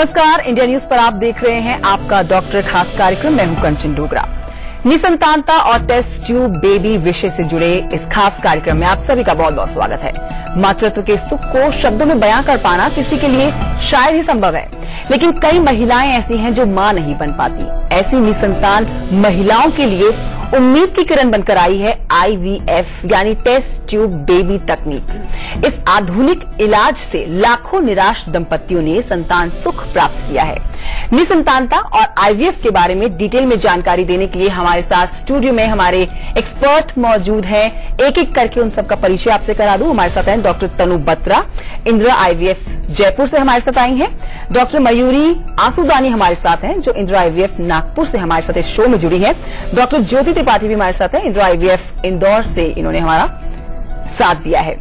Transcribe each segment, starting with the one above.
नमस्कार, India news पर आप देख रहे हैं आपका डॉक्टर खास कार्यक्रम। मैं हूं कंचन डोगरा। निसंतानता और टेस्ट ट्यूब बेबी विषय से जुड़े इस खास कार्यक्रम में आप सभी का बहुत बहुत स्वागत है। मातृत्व के सुख को शब्दों में बयां कर पाना किसी के लिए शायद ही संभव है, लेकिन कई महिलाएं ऐसी हैं जो मां नहीं बन पाती। ऐसी निसंतान महिलाओं के लिए उम्मीद की किरण बनकर आई है IVF यानी टेस्ट ट्यूब बेबी तकनीक। इस आधुनिक इलाज से लाखों निराश दंपतियों ने संतान सुख प्राप्त किया है। निसंतानता और IVF के बारे में डिटेल में जानकारी देने के लिए हमारे साथ स्टूडियो में हमारे एक्सपर्ट मौजूद हैं। एक एक करके उन सबका परिचय आपसे करा दूं। हमारे साथ हैं डॉक्टर तनु बत्रा, इंदिरा IVF जयपुर से हमारे साथ आई हैं। डॉक्टर मयूरी आंसुदानी हमारे साथ हैं जो इंदिरा IVF नागपुर से हमारे साथ इस शो में जुड़ी है। डॉक्टर ज्योति त्रिपाठी भी हमारे साथ हैं, इंदिरा IVF इंदौर से इन्होंने हमारा साथ दिया है।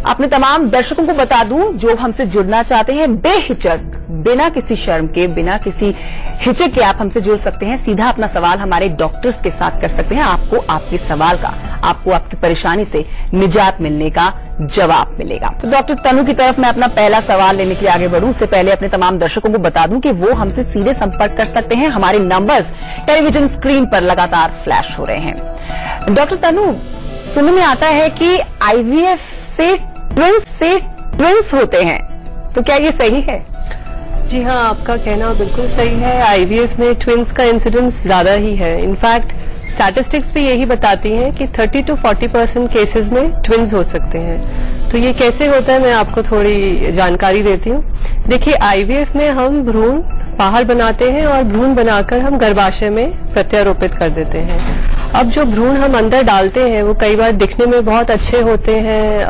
अपने तमाम दर्शकों को बता दूं जो हमसे जुड़ना चाहते हैं, बेहिचक, बिना किसी शर्म के, बिना किसी हिचक के आप हमसे जुड़ सकते हैं। सीधा अपना सवाल हमारे डॉक्टर्स के साथ कर सकते हैं। आपको आपके सवाल का, आपको आपकी परेशानी से निजात मिलने का जवाब मिलेगा। तो डॉक्टर तनु की तरफ मैं अपना पहला सवाल लेने के लिए आगे बढ़ूं, उससे पहले अपने तमाम दर्शकों को बता दूं कि वो हमसे सीधे संपर्क कर सकते हैं। हमारे नंबर्स टेलीविजन स्क्रीन पर लगातार फ्लैश हो रहे हैं। डॉक्टर तनु, सुनने में आता है कि IVF से ट्विंस होते हैं, तो क्या ये सही है? जी हाँ, आपका कहना बिल्कुल सही है। IVF में ट्विंस का इंसिडेंस ज्यादा ही है। इनफैक्ट स्टैटिस्टिक्स भी यही बताती हैं कि 30 to 40% केसेस में ट्विंस हो सकते हैं। तो ये कैसे होता है, मैं आपको थोड़ी जानकारी देती हूँ। देखिए, IVF में हम भ्रूण बाहर बनाते हैं और भ्रूण बनाकर हम गर्भाशय में प्रत्यारोपित कर देते हैं। अब जो भ्रूण हम अंदर डालते हैं वो कई बार दिखने में बहुत अच्छे होते हैं,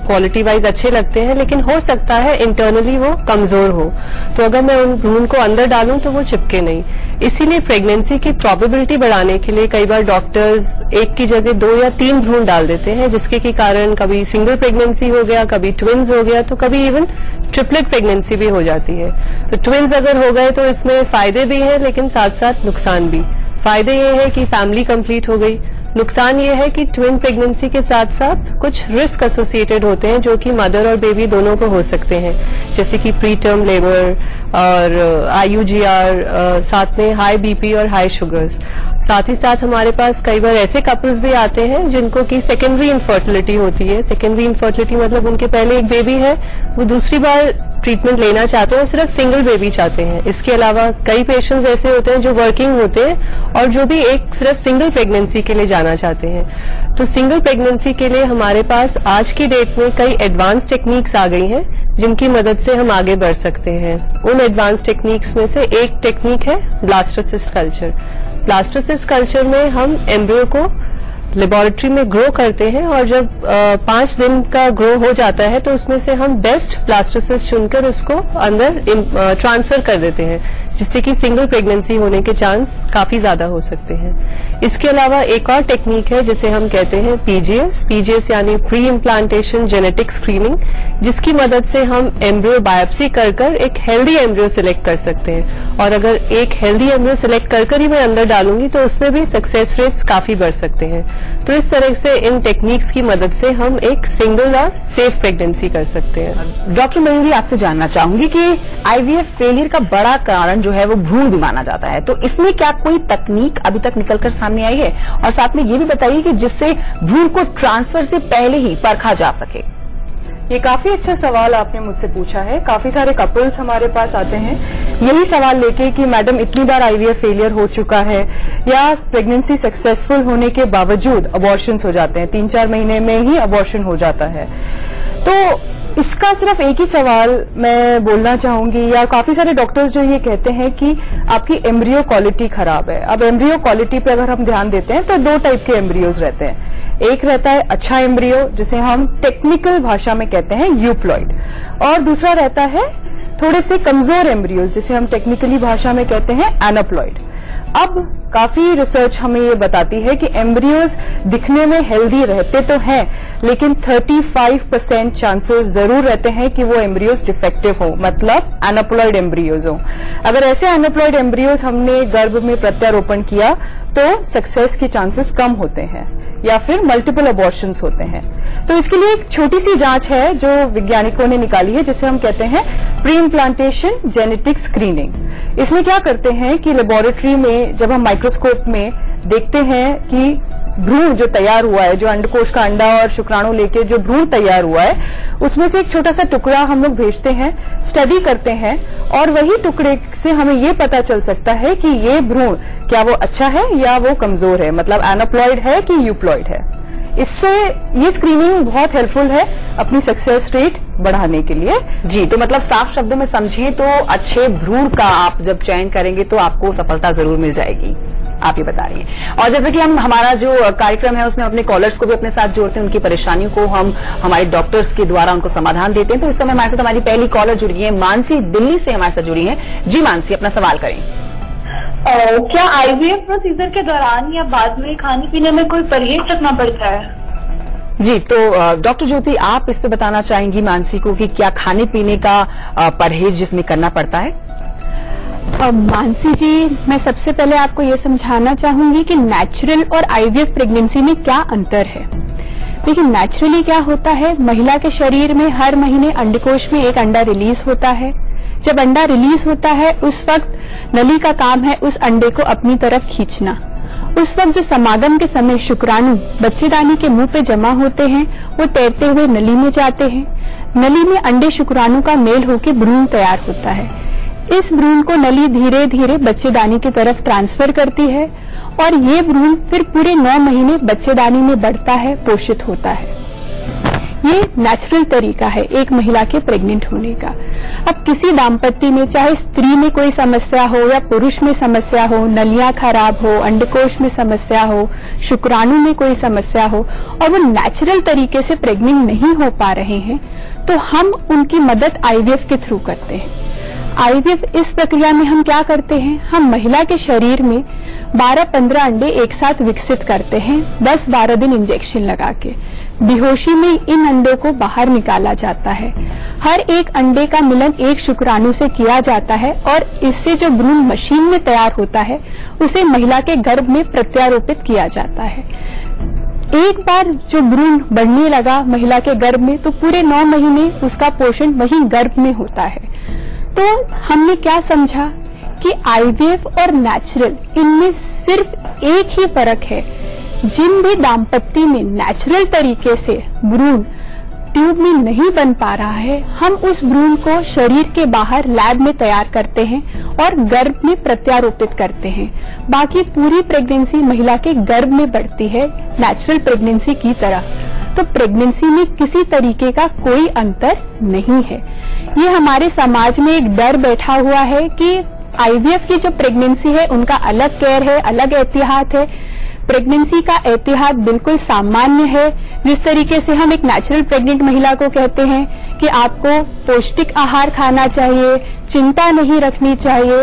क्वालिटी वाइज अच्छे लगते हैं, लेकिन हो सकता है इंटरनली वो कमजोर हो। तो अगर मैं उन भ्रूण को अंदर डालूं तो वो चिपके नहीं। इसीलिए प्रेगनेंसी की प्रोबेबिलिटी बढ़ाने के लिए कई बार डॉक्टर्स एक की जगह 2 या 3 भ्रूण डाल देते हैं, जिसके के कारण कभी सिंगल प्रेगनेंसी हो गया, कभी ट्विंस हो गया, तो कभी इवन ट्रिपलेट प्रेगनेंसी भी हो जाती है। तो ट्विंस अगर हो गए तो इसमें फायदे भी हैं, लेकिन साथ साथ नुकसान भी। फायदे ये है कि फैमिली कंप्लीट हो गई। नुकसान ये है कि ट्विन प्रेगनेंसी के साथ साथ कुछ रिस्क एसोसिएटेड होते हैं जो कि मदर और बेबी दोनों को हो सकते हैं, जैसे कि प्री टर्म लेबर और IUGR, साथ में हाई BP और हाई शुगर्स। साथ ही साथ हमारे पास कई बार ऐसे कपल्स भी आते हैं जिनको की सेकेंडरी इनफर्टिलिटी होती है। सेकेंडरी इनफर्टिलिटी मतलब उनके पहले एक बेबी है, वो दूसरी बार ट्रीटमेंट लेना चाहते हैं, सिर्फ सिंगल बेबी चाहते हैं। इसके अलावा कई पेशेंट्स ऐसे होते हैं जो वर्किंग होते हैं और जो भी एक सिर्फ सिंगल प्रेगनेंसी के लिए जाना चाहते हैं। तो सिंगल प्रेगनेंसी के लिए हमारे पास आज की डेट में कई एडवांस टेक्निक्स आ गई हैं जिनकी मदद से हम आगे बढ़ सकते हैं। उन एडवांस टेक्निक्स में से एक टेक्निक है ब्लास्टोसिस्ट कल्चर। ब्लास्टोसिस्ट कल्चर में हम एम्ब्रियो को लेबोरेटरी में ग्रो करते हैं और जब 5 दिन का ग्रो हो जाता है तो उसमें से हम बेस्ट ब्लास्टोसिस्ट चुनकर उसको अंदर ट्रांसफर कर देते हैं, जिससे कि सिंगल प्रेगनेंसी होने के चांस काफी ज्यादा हो सकते हैं। इसके अलावा एक और टेक्निक है जिसे हम कहते हैं PGS यानी प्री इम्प्लांटेशन जेनेटिक स्क्रीनिंग, जिसकी मदद से हम एम्ब्रियो बायोप्सी कर एक हेल्दी एम्ब्रियो सिलेक्ट कर सकते हैं। और अगर एक हेल्दी एम्ब्रियो सिलेक्ट कर ही मैं अंदर डालूंगी तो उसमें भी सक्सेस रेट्स काफी बढ़ सकते हैं। तो इस तरह से इन टेक्निक्स की मदद से हम एक सिंगल और सेफ प्रेगनेंसी कर सकते हैं। डॉक्टर मयूरी, आपसे जानना चाहूंगी कि IVF फेलियर का बड़ा कारण जो है वो भ्रूण भी माना जाता है, तो इसमें क्या कोई तकनीक अभी तक निकलकर सामने आई है? और साथ में ये भी बताइए कि जिससे भ्रूण को ट्रांसफर से पहले ही परखा जा सके। ये काफी अच्छा सवाल आपने मुझसे पूछा है। काफी सारे कपल्स हमारे पास आते हैं यही सवाल लेके कि मैडम इतनी बार IVF फेलियर हो चुका है या प्रेगनेंसी सक्सेसफुल होने के बावजूद अबॉर्शंस हो जाते हैं, 3-4 महीने में ही अबॉर्शन हो जाता है। तो इसका सिर्फ एक ही सवाल मैं बोलना चाहूंगी, या काफी सारे डॉक्टर्स जो ये कहते हैं कि आपकी एम्ब्रियो क्वालिटी खराब है। अब एम्ब्रियो क्वालिटी पे अगर हम ध्यान देते हैं तो 2 टाइप के एम्ब्रियोज रहते हैं। एक रहता है अच्छा एम्ब्रियो, जिसे हम टेक्निकल भाषा में कहते हैं यूप्लॉइड, और दूसरा रहता है थोड़े से कमजोर एम्ब्रियोज, जिसे हम टेक्निकली भाषा में कहते हैं एनाप्लॉइड। अब काफी रिसर्च हमें ये बताती है कि एम्ब्रियोज दिखने में हेल्दी रहते तो हैं, लेकिन 35% चांसेस जरूर रहते हैं कि वो एम्ब्रियोज डिफेक्टिव हो, मतलब एनाप्लॉइड एम्ब्रियोज हो। अगर ऐसे एनाप्लॉइड एम्ब्रियोज हमने गर्भ में प्रत्यारोपण किया तो सक्सेस के चांसेस कम होते हैं या फिर मल्टीपल अबॉर्शंस होते हैं। तो इसके लिए एक छोटी सी जांच है जो वैज्ञानिकों ने निकाली है, जिसे हम कहते हैं प्री इम्प्लांटेशन जेनेटिक स्क्रीनिंग। इसमें क्या करते हैं कि लेबोरेटरी में जब हम माइक्रोस्कोप में देखते हैं कि भ्रूण जो तैयार हुआ है, जो अंडकोश का अंडा और शुक्राणु लेके जो भ्रूण तैयार हुआ है, उसमें से एक छोटा सा टुकड़ा हम लोग भेजते हैं, स्टडी करते हैं, और वही टुकड़े से हमें ये पता चल सकता है कि ये भ्रूण क्या वो अच्छा है या वो कमजोर है, मतलब एनाप्लॉइड है कि यूप्लॉइड है। इससे ये स्क्रीनिंग बहुत हेल्पफुल है अपनी सक्सेस रेट बढ़ाने के लिए। जी, तो मतलब साफ शब्दों में समझें तो अच्छे भ्रूण का आप जब चयन करेंगे तो आपको सफलता जरूर मिल जाएगी, आप ये बता रही हैं। और जैसे कि हम हमारा जो कार्यक्रम है उसमें अपने कॉलर्स को भी अपने साथ जोड़ते हैं, उनकी परेशानियों को हम हमारे डॉक्टर्स के द्वारा उनको समाधान देते हैं। तो इस समय हमारे साथ हमारी पहली कॉलर जुड़ी है, मानसी दिल्ली से हमारे साथ जुड़ी है। जी मानसी, अपना सवाल करें। क्या आईवीएफ प्रोसीजर के दौरान या बाद में खाने पीने में कोई परहेज रखना पड़ता है? जी, तो डॉक्टर ज्योति, आप इस पे बताना चाहेंगी मानसी को कि क्या खाने पीने का परहेज जिसमें करना पड़ता है? मानसी जी, मैं सबसे पहले आपको ये समझाना चाहूंगी कि नेचुरल और आईवीएफ प्रेगनेंसी में क्या अंतर है। देखिए, नेचुरली क्या होता है, महिला के शरीर में हर महीने अंडकोश में एक अंडा रिलीज होता है। जब अंडा रिलीज होता है उस वक्त नली का काम है उस अंडे को अपनी तरफ खींचना। उस वक्त जो समागम के समय शुक्राणु बच्चेदानी के मुंह पे जमा होते हैं, वो तैरते हुए नली में जाते हैं। नली में अंडे शुक्राणु का मेल होकर भ्रूण तैयार होता है। इस भ्रूण को नली धीरे धीरे बच्चेदानी की तरफ ट्रांसफर करती है और ये भ्रूण फिर पूरे 9 महीने बच्चेदानी में बढ़ता है, पोषित होता है। ये नेचुरल तरीका है एक महिला के प्रेग्नेंट होने का। अब किसी दाम्पत्य में, चाहे स्त्री में कोई समस्या हो या पुरुष में समस्या हो, नलियां खराब हो, अंडकोश में समस्या हो, शुक्राणु में कोई समस्या हो और वो नेचुरल तरीके से प्रेग्नेंट नहीं हो पा रहे हैं, तो हम उनकी मदद आईवीएफ के थ्रू करते हैं। आईवीएफ इस प्रक्रिया में हम क्या करते हैं, हम महिला के शरीर में 12-15 अंडे एक साथ विकसित करते हैं 10-12 दिन इंजेक्शन लगा के। बेहोशी में इन अंडों को बाहर निकाला जाता है। हर एक अंडे का मिलन एक शुक्राणु से किया जाता है और इससे जो भ्रूण मशीन में तैयार होता है उसे महिला के गर्भ में प्रत्यारोपित किया जाता है। एक बार जो भ्रूण बढ़ने लगा महिला के गर्भ में, तो पूरे 9 महीने उसका पोषण वहीं गर्भ में होता है। तो हमने क्या समझा कि आईवीएफ और नेचुरल, इनमें सिर्फ एक ही फर्क है। जिन भी दाम्पत्य में नेचुरल तरीके से भ्रूण ट्यूब में नहीं बन पा रहा है, हम उस भ्रूण को शरीर के बाहर लैब में तैयार करते हैं और गर्भ में प्रत्यारोपित करते हैं। बाकी पूरी प्रेगनेंसी महिला के गर्भ में बढ़ती है नेचुरल प्रेगनेंसी की तरह। तो प्रेगनेंसी में किसी तरीके का कोई अंतर नहीं है। ये हमारे समाज में एक डर बैठा हुआ है कि आईवीएफ की जो प्रेगनेंसी है उनका अलग केयर है, अलग एहतियात है। प्रेगनेंसी का एहतियात बिल्कुल सामान्य है। जिस तरीके से हम एक नेचुरल प्रेग्नेंट महिला को कहते हैं कि आपको पौष्टिक आहार खाना चाहिए, चिंता नहीं रखनी चाहिए,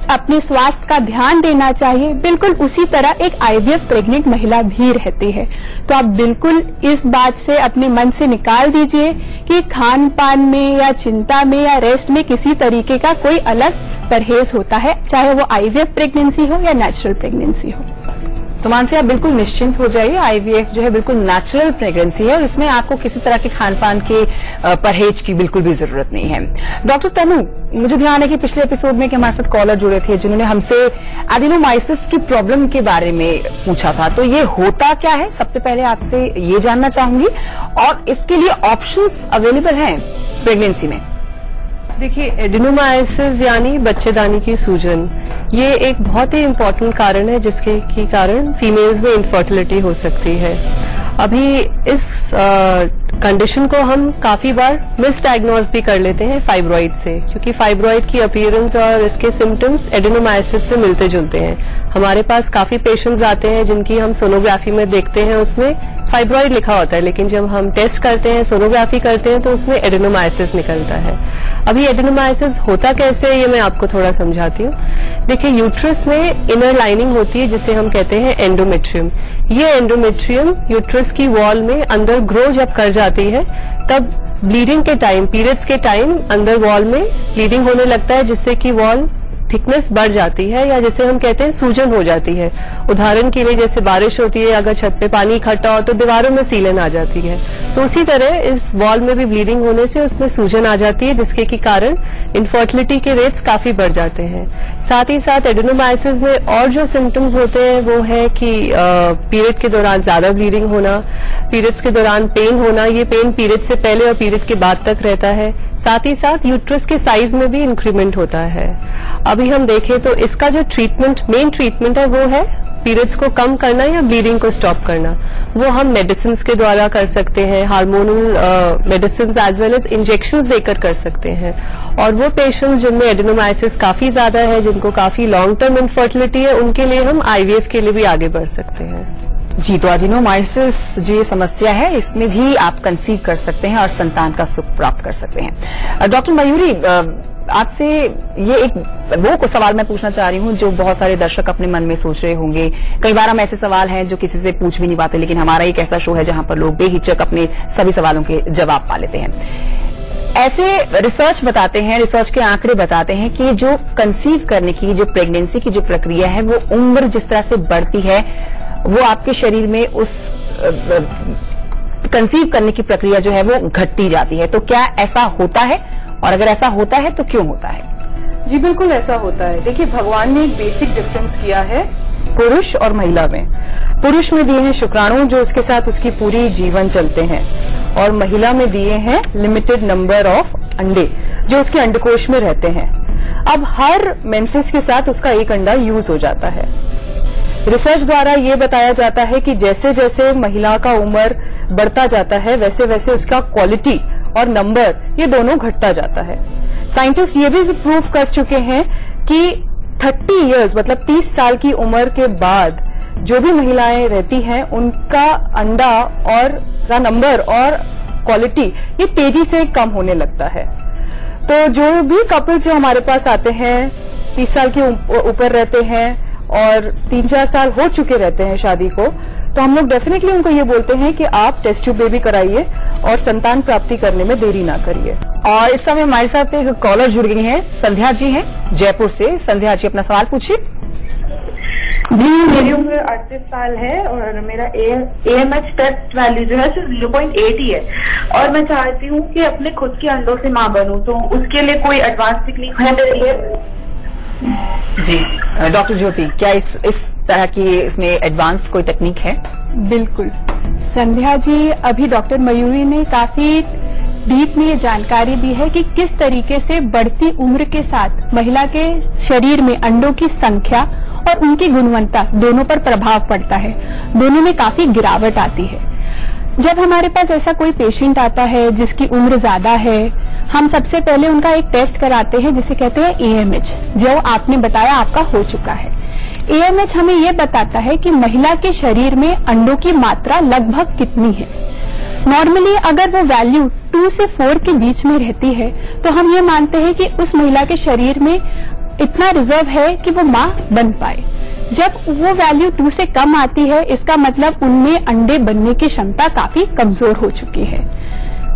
अपने स्वास्थ्य का ध्यान देना चाहिए, बिल्कुल उसी तरह एक आईवीएफ प्रेग्नेंट महिला भी रहती है। तो आप बिल्कुल इस बात से अपने मन से निकाल दीजिए कि खान पान में या चिंता में या रेस्ट में किसी तरीके का कोई अलग परहेज होता है, चाहे वो आईवीएफ प्रेगनेंसी हो या नेचुरल प्रेगनेंसी हो। तो मानसी, आप बिल्कुल निश्चिंत हो जाइए। आईवीएफ जो है बिल्कुल नेचुरल प्रेगनेंसी है और इसमें आपको किसी तरह के खान पान के परहेज की बिल्कुल भी जरूरत नहीं है। डॉक्टर तनु, मुझे ध्यान है कि पिछले एपिसोड में हमारे साथ कॉलर जुड़े थे जिन्होंने हमसे एडिनोमाइसिस की प्रॉब्लम के बारे में पूछा था। तो ये होता क्या है, सबसे पहले आपसे ये जानना चाहूंगी, और इसके लिए ऑप्शंस अवेलेबल हैं प्रेगनेंसी में? देखिए, एडिनोमाइसिस यानी बच्चेदानी की सूजन, ये एक बहुत ही इम्पोर्टेंट कारण है जिसके के कारण फीमेल्स में इनफर्टिलिटी हो सकती है। अभी इस कंडीशन को हम काफी बार मिसडायग्नोज भी कर लेते हैं फाइब्रॉइड से, क्योंकि फाइब्रॉइड की अपीयरेंस और इसके सिम्टम्स एडिनोमाइसिस से मिलते जुलते हैं। हमारे पास काफी पेशेंट्स आते हैं जिनकी हम सोनोग्राफी में देखते हैं उसमें फाइब्रॉइड लिखा होता है, लेकिन जब हम टेस्ट करते हैं, सोनोग्राफी करते हैं, तो उसमें एडिनोमाइसिस निकलता है। अभी एडिनोमाइसिस होता कैसे है ये मैं आपको थोड़ा समझाती हूँ। देखिए, यूट्रस में इनर लाइनिंग होती है जिसे हम कहते हैं एंडोमेट्रियम। ये एंडोमेट्रियम यूट्रस की वॉल में अंदर ग्रो जब कर जाती है तब ब्लीडिंग के टाइम, पीरियड्स के टाइम अंदर वॉल में ब्लीडिंग होने लगता है जिससे कि वॉल थिकनेस बढ़ जाती है या जिसे हम कहते हैं सूजन हो जाती है। उदाहरण के लिए जैसे बारिश होती है, अगर छत पे पानी इकट्ठा हो तो दीवारों में सीलन आ जाती है, तो उसी तरह इस वॉल में भी ब्लीडिंग होने से उसमें सूजन आ जाती है, जिसके की कारण इनफर्टिलिटी के रेट्स काफी बढ़ जाते हैं। साथ ही साथ एडेनोमाइसिस में और जो सिम्टम्स होते हैं वो है कि पीरियड के दौरान ज्यादा ब्लीडिंग होना, पीरियड्स के दौरान पेन होना, ये पेन पीरियड से पहले और पीरियड के बाद तक रहता है। साथ ही साथ यूट्रस के साइज में भी इंक्रीमेंट होता है। अभी हम देखें तो इसका जो ट्रीटमेंट, मेन ट्रीटमेंट है वो है पीरियड्स को कम करना या ब्लीडिंग को स्टॉप करना। वो हम मेडिसिन के द्वारा कर सकते हैं, hormonal medicine as well as injections देकर कर सकते हैं। और वो पेशेंट्स जिनमें एडेनोमाइसिस काफी ज्यादा है, जिनको काफी लॉन्ग टर्म इनफर्टिलिटी है, उनके लिए हम आईवीएफ के लिए भी आगे बढ़ सकते हैं। जी, तो एडेनोमाइसिस जो ये समस्या है इसमें भी आप कंसीव कर सकते हैं और संतान का सुख प्राप्त कर सकते हैं। डॉक्टर मयूरी, आपसे ये एक वो को सवाल मैं पूछना चाह रही हूँ जो बहुत सारे दर्शक अपने मन में सोच रहे होंगे। कई बार हम ऐसे सवाल हैं जो किसी से पूछ भी नहीं पाते, लेकिन हमारा एक ऐसा शो है जहां पर लोग बेहिचक अपने सभी सवालों के जवाब पा लेते हैं। ऐसे रिसर्च बताते हैं, रिसर्च के आंकड़े बताते हैं कि जो कंसीव करने की, जो प्रेगनेंसी की जो प्रक्रिया है, वो उम्र जिस तरह से बढ़ती है वो आपके शरीर में उस कंसीव करने की प्रक्रिया जो है वो घटती जाती है। तो क्या ऐसा होता है, और अगर ऐसा होता है तो क्यों होता है? जी बिल्कुल ऐसा होता है। देखिए, भगवान ने एक बेसिक डिफरेंस किया है पुरुष और महिला में। पुरुष में दिए हैं शुक्राणु जो उसके साथ उसकी पूरी जीवन चलते हैं, और महिला में दिए हैं लिमिटेड नंबर ऑफ अंडे जो उसके अंडकोश में रहते हैं। अब हर मेंसेस के साथ उसका एक अंडा यूज हो जाता है। रिसर्च द्वारा ये बताया जाता है कि जैसे जैसे महिला का उम्र बढ़ता जाता है वैसे वैसे उसका क्वालिटी और नंबर ये दोनों घटता जाता है। साइंटिस्ट ये भी प्रूव कर चुके हैं कि 30 इयर्स मतलब 30 साल की उम्र के बाद जो भी महिलाएं रहती हैं उनका अंडा और का नंबर और क्वालिटी ये तेजी से कम होने लगता है। तो जो भी कपल्स जो हमारे पास आते हैं 30 साल के ऊपर रहते हैं और 3-4 साल हो चुके रहते हैं शादी को, तो हम लोग डेफिनेटली उनको ये बोलते हैं कि आप टेस्ट ट्यूब बेबी कराइए और संतान प्राप्ति करने में देरी ना करिए। और इस समय हमारे साथ एक कॉलर जुड़ गई हैं, संध्या जी हैं जयपुर से। संध्या जी, अपना सवाल पूछिए। जी, मेरी उम्र 38 साल है और मेरा AMH टेस्ट वैल्यू जो है सिर्फ 0.8 ही है, और मैं चाहती हूँ कि अपने खुद के अंडों से माँ बनूं, तो उसके लिए कोई एडवांस तकनीक है मेरे लिए? जी डॉक्टर ज्योति, क्या इस तरह की इसमें एडवांस कोई तकनीक है? बिल्कुल संध्या जी, अभी डॉक्टर मयूरी ने काफी डीप में ये जानकारी दी है कि किस तरीके से बढ़ती उम्र के साथ महिला के शरीर में अंडों की संख्या और उनकी गुणवत्ता दोनों पर प्रभाव पड़ता है, दोनों में काफी गिरावट आती है। जब हमारे पास ऐसा कोई पेशेंट आता है जिसकी उम्र ज्यादा है, हम सबसे पहले उनका एक टेस्ट कराते हैं जिसे कहते हैं AMH, जो आपने बताया आपका हो चुका है। AMH हमें ये बताता है कि महिला के शरीर में अंडों की मात्रा लगभग कितनी है। नॉर्मली अगर वो वैल्यू 2 से 4 के बीच में रहती है तो हम ये मानते हैं कि उस महिला के शरीर में इतना रिजर्व है कि वो मां बन पाए। जब वो वैल्यू 2 से कम आती है, इसका मतलब उनमें अंडे बनने की क्षमता काफी कमजोर हो चुकी है।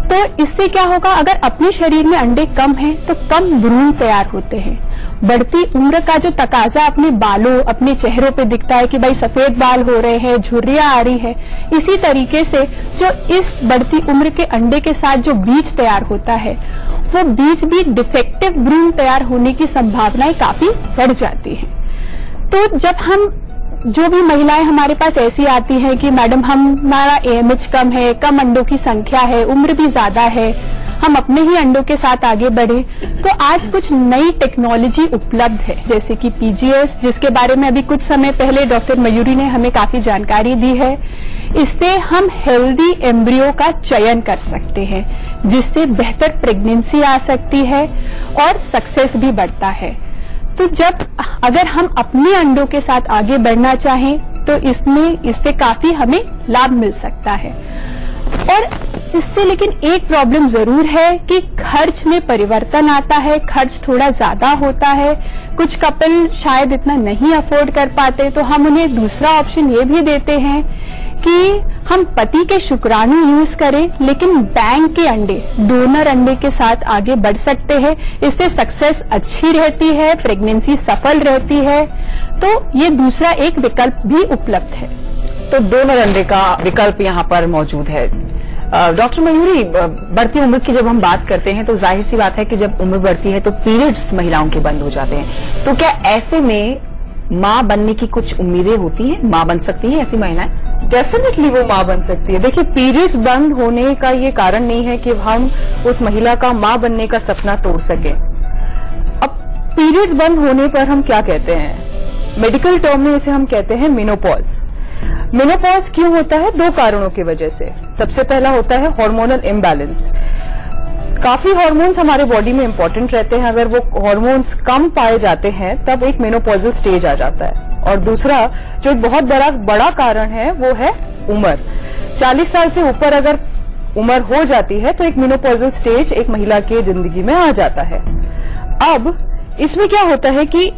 तो इससे क्या होगा, अगर अपने शरीर में अंडे कम हैं तो कम भ्रूण तैयार होते हैं। बढ़ती उम्र का जो तकाजा अपने बालों, अपने चेहरों पे दिखता है कि भाई सफेद बाल हो रहे हैं, झुर्रियां आ रही है, इसी तरीके से जो इस बढ़ती उम्र के अंडे के साथ जो बीज तैयार होता है वो बीज भी डिफेक्टिव भ्रूण तैयार होने की संभावनाएं काफी बढ़ जाती हैं। तो जब हम जो भी महिलाएं हमारे पास ऐसी आती हैं कि मैडम हमारा AMH कम है, कम अंडों की संख्या है, उम्र भी ज्यादा है, हम अपने ही अंडों के साथ आगे बढ़े, तो आज कुछ नई टेक्नोलॉजी उपलब्ध है जैसे कि PGS, जिसके बारे में अभी कुछ समय पहले डॉक्टर मयूरी ने हमें काफी जानकारी दी है। इससे हम हेल्दी एम्ब्रियो का चयन कर सकते हैं जिससे बेहतर प्रेगनेंसी आ सकती है और सक्सेस भी बढ़ता है। तो जब अगर हम अपने अंडों के साथ आगे बढ़ना चाहें तो इससे काफी हमें लाभ मिल सकता है। और इससे लेकिन एक प्रॉब्लम जरूर है कि खर्च में परिवर्तन आता है, खर्च थोड़ा ज्यादा होता है। कुछ कपल शायद इतना नहीं अफोर्ड कर पाते, तो हम उन्हें दूसरा ऑप्शन ये भी देते हैं कि हम पति के शुक्राणु यूज करें, लेकिन बैंक के अंडे, डोनर अंडे के साथ आगे बढ़ सकते हैं। इससे सक्सेस अच्छी रहती है, प्रेगनेंसी सफल रहती है। तो ये दूसरा एक विकल्प भी उपलब्ध है। तो डोनर अंडे का विकल्प यहाँ पर मौजूद है। डॉक्टर मयूरी, बढ़ती उम्र की जब हम बात करते हैं तो जाहिर सी बात है कि जब उम्र बढ़ती है तो पीरियड्स महिलाओं के बंद हो जाते हैं। तो क्या ऐसे में मां बनने की कुछ उम्मीदें होती हैं? मां बन सकती हैं ऐसी महिलाएं? डेफिनेटली वो मां बन सकती है। देखिए, पीरियड्स बंद होने का ये कारण नहीं है कि हम उस महिला का मां बनने का सपना तोड़ सके। अब पीरियड्स बंद होने पर हम क्या कहते हैं? मेडिकल टर्म में इसे हम कहते हैं मेनोपॉज। मेनोपॉज क्यों होता है? दो कारणों की वजह से। सबसे पहला होता है हार्मोनल इम्बैलेंस। काफी हार्मोन्स हमारे बॉडी में इंपॉर्टेंट रहते हैं, अगर वो हार्मोन्स कम पाए जाते हैं तब एक मेनोपॉजल स्टेज आ जाता है। और दूसरा जो एक बहुत बड़ा कारण है वो है उम्र। 40 साल से ऊपर अगर उम्र हो जाती है तो एक मेनोपॉजल स्टेज एक महिला की जिंदगी में आ जाता है। अब इसमें क्या होता है कि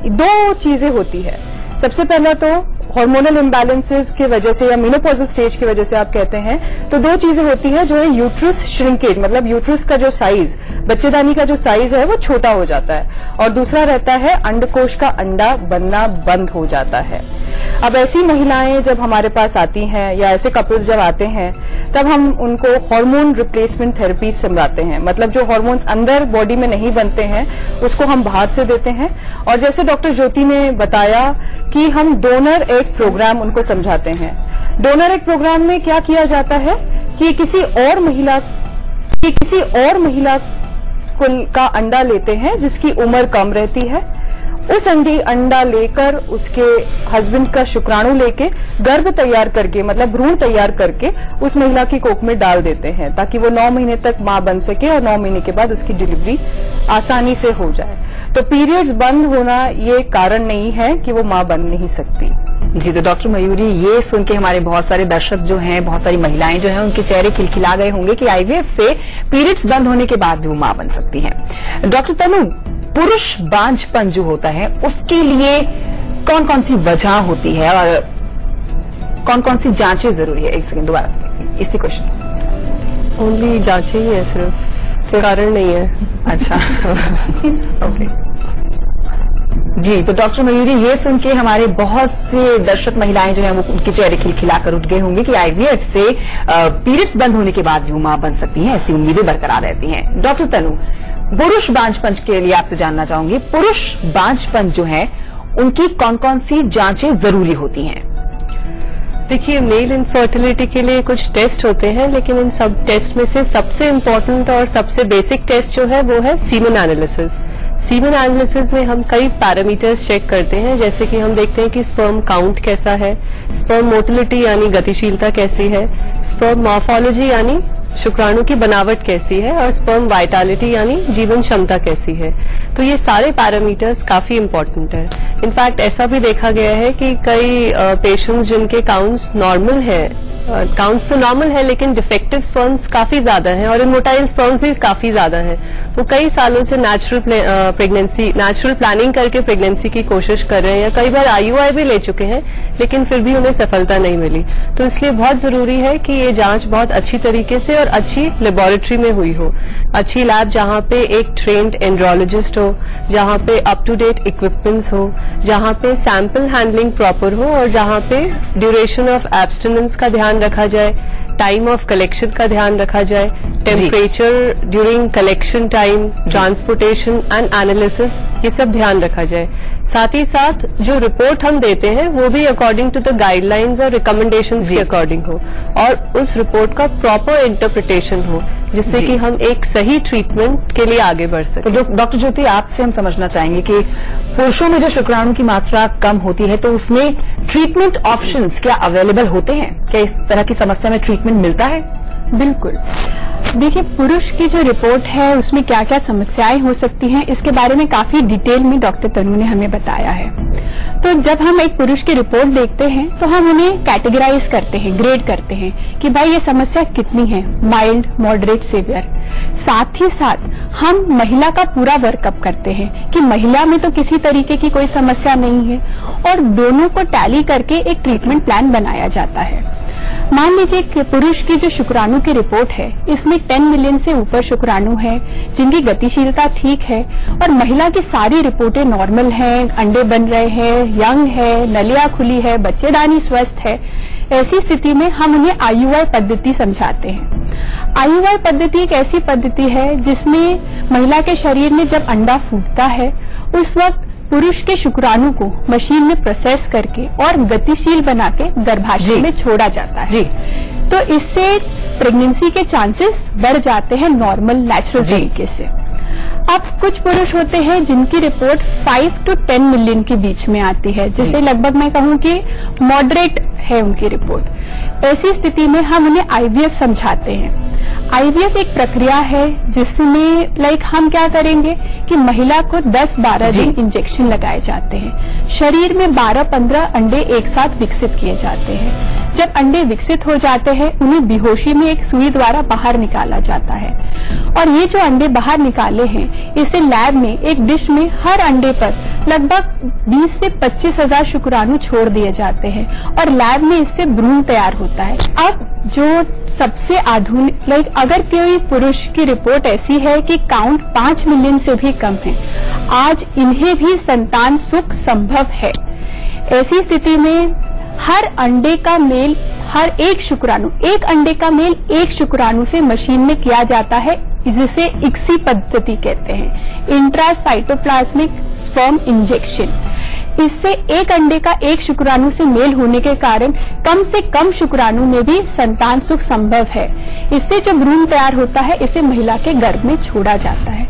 दो चीजें होती है। सबसे पहला तो हार्मोनल इम्बैलेंसेस की वजह से या मेनोपॉजल स्टेज की वजह से आप कहते हैं तो दो चीजें होती हैं, जो है यूट्रस श्रिंकेज, मतलब यूट्रस का जो साइज, बच्चेदानी का जो साइज है वो छोटा हो जाता है। और दूसरा रहता है अंडकोश का अंडा बनना बंद हो जाता है। अब ऐसी महिलाएं जब हमारे पास आती हैं या ऐसे कपल्स जब आते हैं तब हम उनको हार्मोन रिप्लेसमेंट थेरेपी समझाते हैं। मतलब जो हार्मोन्स अंदर बॉडी में नहीं बनते हैं उसको हम बाहर से देते हैं। और जैसे डॉक्टर ज्योति ने बताया कि हम डोनर एग प्रोग्राम उनको समझाते हैं। डोनर एग प्रोग्राम में क्या किया जाता है कि किसी और महिला का अंडा लेते हैं जिसकी उम्र कम रहती है। उस अंडा लेकर उसके हस्बैंड का शुक्राणु लेके गर्भ तैयार करके, मतलब भ्रूण तैयार करके उस महिला की कोख में डाल देते हैं ताकि वो 9 महीने तक मां बन सके और 9 महीने के बाद उसकी डिलीवरी आसानी से हो जाए। तो पीरियड्स बंद होना ये कारण नहीं है कि वो मां बन नहीं सकती। जी, तो डॉक्टर मयूरी, ये सुन के हमारे बहुत सारे दर्शक जो हैं, बहुत सारी महिलाएं जो हैं, उनके चेहरे खिलखिला गए होंगे कि आईवीएफ से पीरियड्स बंद होने के बाद भी वो मां बन सकती हैं। डॉक्टर तनु, पुरुष बांझपन जो होता है उसके लिए कौन कौन सी वजह होती है और कौन कौन सी जांचें जरूरी है? एक सेकंड, दोबारा से इसी क्वेश्चन। ओनली जांचें ही है, सिर्फ कारण नहीं है। अच्छा ओके जी, तो डॉक्टर मयूरी, ये सुन के हमारे बहुत से दर्शक महिलाएं जो हैं वो उनके चेहरे खिलखिलाकर उठ गए होंगे कि आईवीएफ से पीरियड्स बंद होने के बाद भी वो मां बन सकती हैं, ऐसी उम्मीदें बरकरार रहती हैं। डॉक्टर तनु, पुरुष बांझपन के लिए आपसे जानना चाहूंगी, पुरुष बांझपन जो है उनकी कौन कौन सी जांचें जरूरी होती हैं? देखिए, मेल इनफर्टिलिटी के लिए कुछ टेस्ट होते हैं, लेकिन इन सब टेस्ट में से सबसे इम्पोर्टेंट और सबसे बेसिक टेस्ट जो है वो है सीमेन एनालिसिस। सीमेन एनालिसिस में हम कई पैरामीटर्स चेक करते हैं, जैसे कि हम देखते हैं कि स्पर्म काउंट कैसा है, स्पर्म मोटिलिटी यानी गतिशीलता कैसी है, स्पर्म मॉर्फोलॉजी यानी शुक्राणु की बनावट कैसी है, और स्पर्म वाइटालिटी यानी जीवन क्षमता कैसी है। तो ये सारे पैरामीटर्स काफी इम्पोर्टेंट है। इनफैक्ट ऐसा भी देखा गया है कि कई पेशेंट्स जिनके काउंट्स नॉर्मल है, काउंट्स तो नॉर्मल है लेकिन डिफेक्टिव स्पर्म्स काफी ज्यादा हैं और इनमोटाइल स्पर्म्स भी काफी ज्यादा हैं, वो कई सालों से नेचुरल प्लानिंग करके प्रेगनेंसी की कोशिश कर रहे हैं या कई बार IUI भी ले चुके हैं, लेकिन फिर भी उन्हें सफलता नहीं मिली। तो इसलिए बहुत जरूरी है कि ये जांच बहुत अच्छी तरीके से और अच्छी लेबोरेटरी में हुई हो, अच्छी लैब जहां पे एक ट्रेन्ड एंड्रोलॉजिस्ट हो, जहां पे अप टू डेट इक्विपमेंट्स हो, जहां पे सैंपल हैंडलिंग प्रॉपर हो और जहां पे ड्यूरेशन ऑफ एब्सटिनेंस का ध्यान रखा जाए, टाइम ऑफ कलेक्शन का ध्यान रखा जाए, temperature during collection time, transportation and analysis, ये सब ध्यान रखा जाए। साथ ही साथ जो रिपोर्ट हम देते हैं वो भी अकॉर्डिंग टू द गाइडलाइंस और रिकमेंडेशंस के अकॉर्डिंग हो और उस रिपोर्ट का प्रॉपर इंटरप्रिटेशन हो, जिससे कि हम एक सही ट्रीटमेंट के लिए आगे बढ़ सकें। तो डॉक्टर ज्योति, आपसे हम समझना चाहेंगे कि पुरुषों में जो शुक्राणु की मात्रा कम होती है तो उसमें ट्रीटमेंट ऑप्शंस क्या अवेलेबल होते हैं? क्या इस तरह की समस्या में ट्रीटमेंट मिलता है? बिल्कुल। देखिए, पुरुष की जो रिपोर्ट है उसमें क्या क्या समस्याएं हो सकती हैं, इसके बारे में काफी डिटेल में डॉक्टर तनु ने हमें बताया है। तो जब हम एक पुरुष की रिपोर्ट देखते हैं तो हम उन्हें कैटेगराइज करते हैं, ग्रेड करते हैं कि भाई ये समस्या कितनी है, माइल्ड, मॉडरेट, सीवियर। साथ ही साथ हम महिला का पूरा वर्कअप करते हैं कि महिला में तो किसी तरीके की कोई समस्या नहीं है और दोनों को टैली करके एक ट्रीटमेंट प्लान बनाया जाता है। मान लीजिए कि पुरुष की जो शुक्राणु की रिपोर्ट है, इसमें 10 मिलियन से ऊपर शुक्राणु है जिनकी गतिशीलता ठीक है, और महिला की सारी रिपोर्टें नॉर्मल हैं, अंडे बन रहे हैं, यंग है, नलिया खुली है, बच्चेदानी स्वस्थ है। ऐसी स्थिति में हम उन्हें IUI पद्धति समझाते हैं। IUI पद्धति एक ऐसी पद्धति है जिसमें महिला के शरीर में जब अंडा फूटता है उस वक्त पुरुष के शुक्राणु को मशीन में प्रोसेस करके और गतिशील बना के गर्भाशय में छोड़ा जाता है। जी। तो इससे प्रेगनेंसी के चांसेस बढ़ जाते हैं नॉर्मल नेचुरल तरीके से। अब कुछ पुरुष होते हैं जिनकी रिपोर्ट 5 to 10 मिलियन के बीच में आती है, जिसे लगभग मैं कहूं कि मॉडरेट है उनकी रिपोर्ट। ऐसी स्थिति में हम उन्हें IVF समझाते हैं। IVF एक प्रक्रिया है जिसमें हम क्या करेंगे कि महिला को 10-12 दिन इंजेक्शन लगाए जाते हैं। शरीर में 12-15 अंडे एक साथ विकसित किए जाते हैं। जब अंडे विकसित हो जाते हैं उन्हें बेहोशी में एक सुई द्वारा बाहर निकाला जाता है, और ये जो अंडे बाहर निकाले हैं इसे लैब में एक डिश में हर अंडे पर लगभग 20 से 25 हजार शुक्राणु छोड़ दिए जाते हैं, और लैब में इससे भ्रूण तैयार होता है। अब जो सबसे आधुनिक अगर कोई पुरुष की रिपोर्ट ऐसी है कि काउंट 5 मिलियन से भी कम है, आज इन्हें भी संतान सुख संभव है। ऐसी स्थिति में हर अंडे का मेल, हर एक शुक्राणु, एक अंडे का मेल एक शुक्राणु से मशीन में किया जाता है, जिसे ICSI पद्धति कहते हैं, इंट्रासाइटोप्लाज्मिक स्पर्म इंजेक्शन। इससे एक अंडे का एक शुक्राणु से मेल होने के कारण कम से कम शुक्राणु में भी संतान सुख संभव है। इससे जो भ्रूण तैयार होता है इसे महिला के गर्भ में छोड़ा जाता है।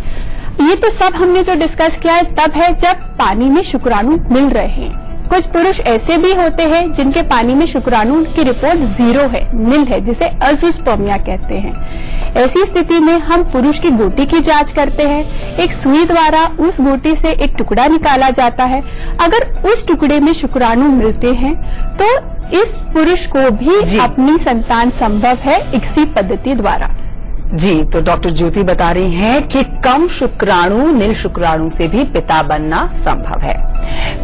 ये तो सब हमने जो डिस्कस किया है तब है जब पानी में शुक्राणु मिल रहे हैं। कुछ पुरुष ऐसे भी होते हैं जिनके पानी में शुक्राणु की रिपोर्ट 0 है, निल है, जिसे अज़ूस्पर्मिया कहते हैं। ऐसी स्थिति में हम पुरुष की गोटी की जांच करते हैं। एक सुई द्वारा उस गोटी से एक टुकड़ा निकाला जाता है। अगर उस टुकड़े में शुक्राणु मिलते हैं तो इस पुरुष को भी अपनी संतान संभव है ICSI पद्धति द्वारा। जी, तो डॉक्टर ज्योति बता रही हैं कि कम शुक्राणु, निल शुक्राणु से भी पिता बनना संभव है।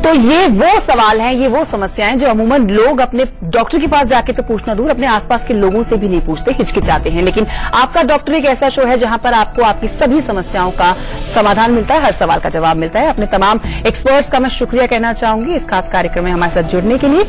तो ये वो सवाल हैं, ये वो समस्याएं जो अमूमन लोग अपने डॉक्टर के पास जाके तो पूछना दूर, अपने आसपास के लोगों से भी नहीं पूछते, हिचकिचाते हैं। लेकिन आपका डॉक्टर एक ऐसा शो है जहां पर आपको आपकी सभी समस्याओं का समाधान मिलता है, हर सवाल का जवाब मिलता है। अपने तमाम एक्सपर्ट्स का मैं शुक्रिया कहना चाहूंगी इस खास कार्यक्रम में हमारे साथ जुड़ने के लिए।